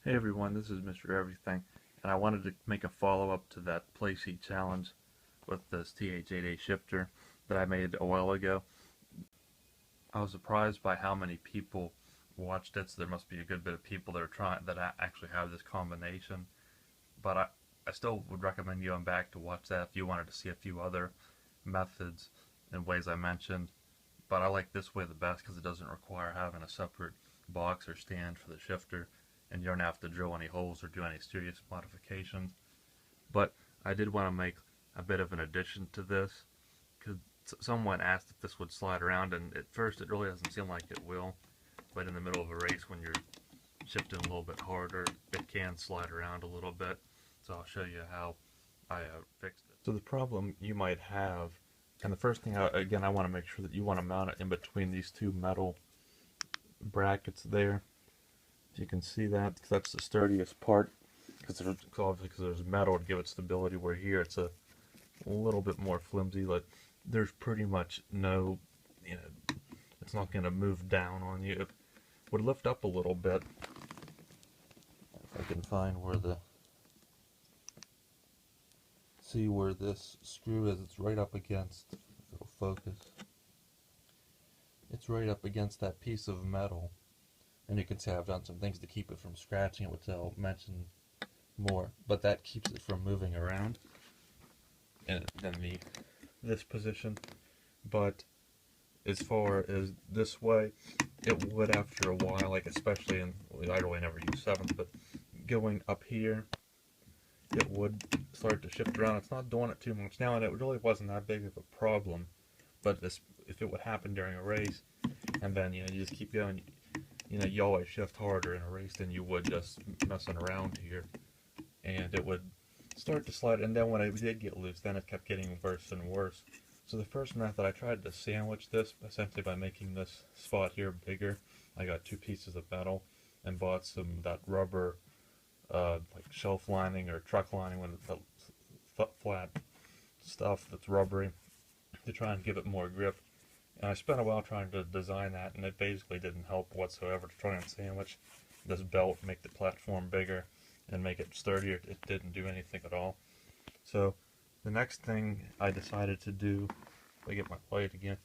Hey everyone, this is Mr. Everything, and I wanted to make a follow-up to that Playseat challenge with this TH8A shifter that I made a while ago. I was surprised by how many people watched it, so there must be a good bit of people that are trying that actually have this combination. But I still would recommend going back to watch that if you wanted to see a few other methods and ways I mentioned. But I like this way the best because it doesn't require having a separate box or stand for the shifter, and you don't have to drill any holes or do any serious modifications. But I did want to make a bit of an addition to this because someone asked if this would slide around, and at first it really doesn't seem like it will, but in the middle of a race when you're shifting a little bit harder, it can slide around a little bit. So I'll show you how I fixed it. So the problem you might have, and the first thing, again, I want to make sure that you want to mount it in between these two metal brackets there. If you can see that, because that's the sturdiest part, because there's metal to give it stability, where here it's a little bit more flimsy. Like there's pretty much no, it's not going to move down on you. It would lift up a little bit. If I can find where see where this screw is, it's right up against, if it'll focus, it's right up against that piece of metal. And you can see I've done some things to keep it from scratching it, which I'll mention more. But that keeps it from moving around in this position. But as far as this way, it would after a while, like especially in, I really never use 7th, but going up here, it would start to shift around. It's not doing it too much now, and it really wasn't that big of a problem. But if it would happen during a race, and then you just keep going, you always shift harder in a race than you would just messing around here, and it would start to slide. And then when it did get loose, then it kept getting worse and worse. So the first method, I tried to sandwich this essentially by making this spot here bigger. I got 2 pieces of metal and bought that rubber like shelf lining or truck lining, when the flat stuff that's rubbery, to try and give it more grip. And I spent a while trying to design that, and it basically didn't help whatsoever to try and sandwich this belt, make the platform bigger, and make it sturdier. It didn't do anything at all. So the next thing I decided to do, if I get my plate again,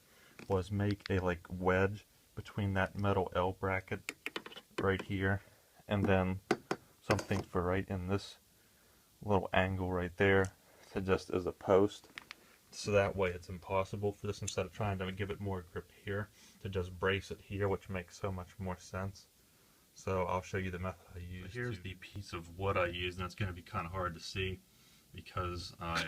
was make a wedge between that metal L bracket right here, and then something for right in this little angle right there, to just as a post. So that way it's impossible for this, instead of trying to give it more grip here, to just brace it here, which makes so much more sense. So I'll show you the method I used. Here's the piece of wood I used, and it's going to be kind of hard to see because I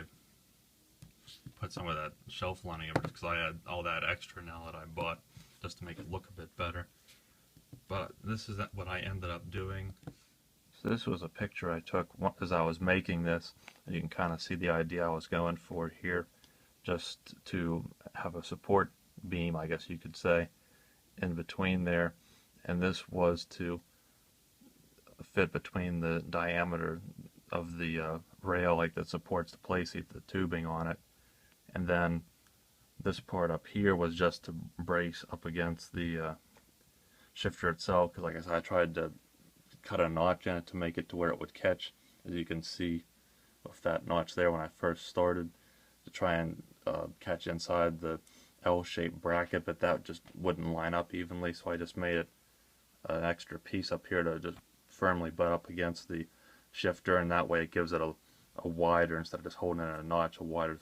put some of that shelf lining over it, because I had all that extra now that I bought just to make it look a bit better. But this is what I ended up doing. So this was a picture I took as I was making this, and you can kind of see the idea I was going for here. Just to have a support beam, I guess you could say, in between there, and this was to fit between the diameter of the rail, like that supports the Playseat, the tubing on it, and then this part up here was just to brace up against the shifter itself, because like I said, I tried to cut a notch in it to make it to where it would catch, as you can see with that notch there when I first started, to try and catch inside the L-shaped bracket, but that just wouldn't line up evenly, so I just made it an extra piece up here to just firmly butt up against the shifter, and that way it gives it a wider, instead of just holding it in a notch, a wider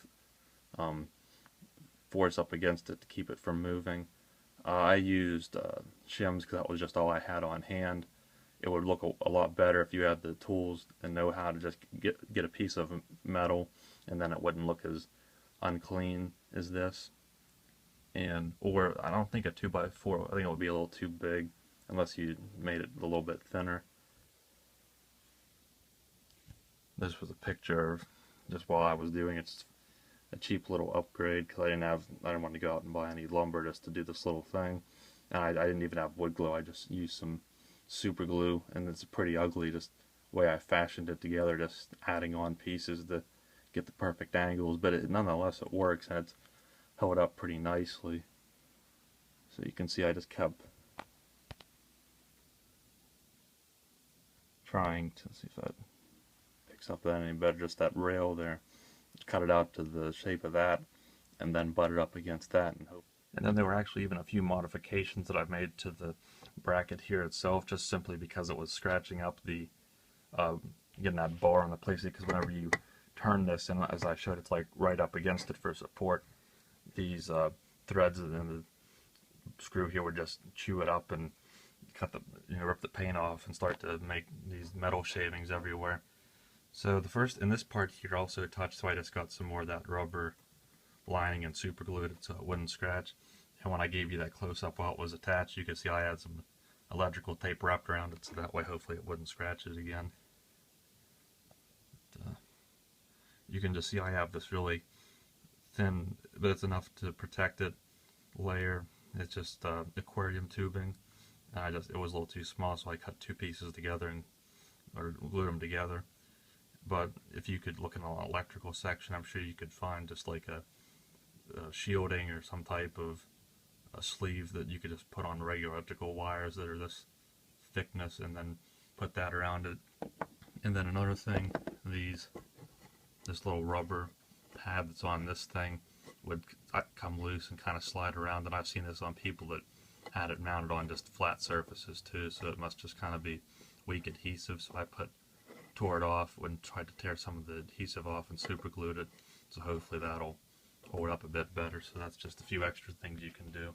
force up against it to keep it from moving. I used shims because that was just all I had on hand. It would look a lot better if you had the tools and know how to just get a piece of metal, and then it wouldn't look as unclean as this. Or I don't think a 2x4, I think it would be a little too big unless you made it a little bit thinner. This was a picture of just while I was doing it. It's a cheap little upgrade because I didn't want to go out and buy any lumber just to do this little thing, and I didn't even have wood glue. I just used some super glue, and it's pretty ugly just the way I fashioned it together, just adding on pieces to get the perfect angles, but nonetheless it works, and it's held up pretty nicely. So you can see I just kept trying to see if that picks up that any better. Just that rail there, cut it out to the shape of that, and then butt it up against that and hope. And then there were actually even a few modifications that I made to the bracket here itself, just simply because it was scratching up the getting that bar on the Playseat, because whenever you turn this, and as I showed, it's like right up against it for support, these threads in the screw here would just chew it up and cut the, rip the paint off and start to make these metal shavings everywhere. So the first, in this part here also touched, so I just got some more of that rubber lining and super glued it so it wouldn't scratch. And when I gave you that close-up while it was attached, you could see I had some electrical tape wrapped around it, so that way hopefully it wouldn't scratch it again. You can just see I have this really thin, but it's enough to protect it, layer. It's just aquarium tubing. It was a little too small, so I cut two pieces together or glued them together. But if you could look in the electrical section, I'm sure you could find just like a shielding or some type of a sleeve that you could just put on regular electrical wires that are this thickness, and then put that around it. And then another thing, this little rubber pad that's on this thing would come loose and kind of slide around, and I've seen this on people that had it mounted on just flat surfaces too, so it must just kind of be weak adhesive. So I tore it off and tried to tear some of the adhesive off and super glued it, so hopefully that'll hold up a bit better. So that's just a few extra things you can do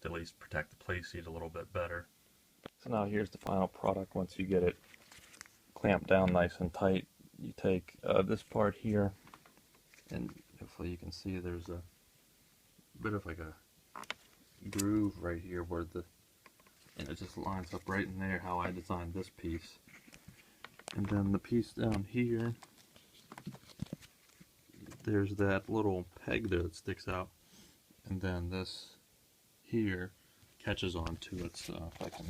to at least protect the Playseat a little bit better. So now here's the final product. Once you get it clamped down nice and tight, you take this part here, and hopefully you can see there's a bit of like a groove right here where and it just lines up right in there how I designed this piece. And then the piece down here, there's that little peg there that sticks out, and then this here catches onto it. So if I can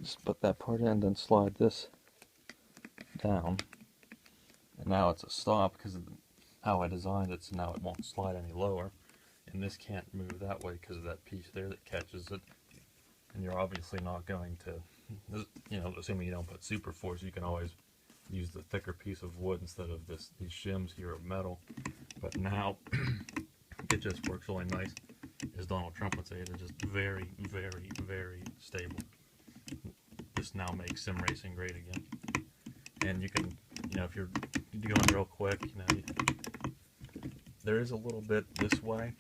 just put that part in and then slide this down, and now it's a stop because of how I designed it, so now it won't slide any lower. And this can't move that way because of that piece there that catches it. And you're obviously not going to, assuming you don't put super force, you can always use the thicker piece of wood instead of these shims here of metal. But now it just works really nice. As Donald Trump would say, it is just very, very, very stable. This now makes sim racing great again. And you can, if you're going real quick, there is a little bit this way,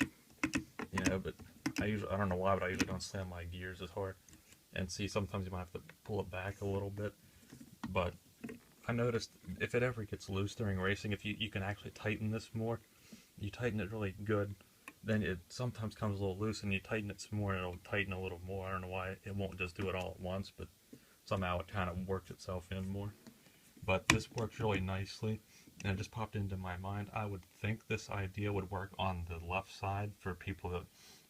but I don't know why, but I usually don't slam my gears as hard. And see, sometimes you might have to pull it back a little bit. But I noticed if it ever gets loose during racing, if you can actually tighten this more, you tighten it really good, then it sometimes comes a little loose, and you tighten it some more and it'll tighten a little more. I don't know why it won't just do it all at once, but somehow it kind of works itself in more. But this works really nicely, and it just popped into my mind. I would think this idea would work on the left side for people that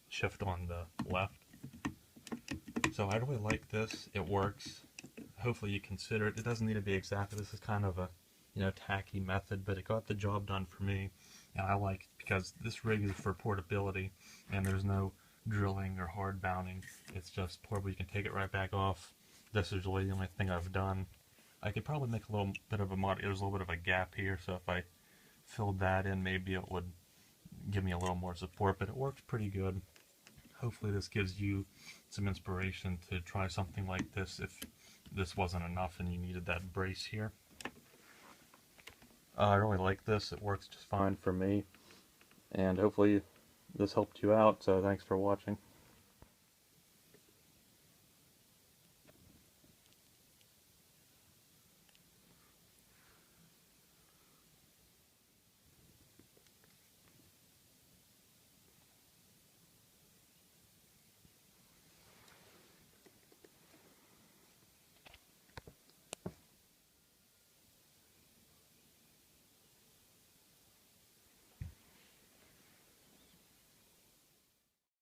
shift on the left. So I really like this. It works. Hopefully you consider it. It doesn't need to be exact. This is kind of a tacky method, but it got the job done for me, and I like it because this rig is for portability, and there's no drilling or hard mounting. It's just portable. You can take it right back off. This is really the only thing I've done. I could probably make a little bit of a mod. There's a little bit of a gap here, so if I filled that in, maybe it would give me a little more support, but it works pretty good. Hopefully this gives you some inspiration to try something like this if this wasn't enough and you needed that brace here. I really like this. It works just fine for me, and hopefully this helped you out, so thanks for watching.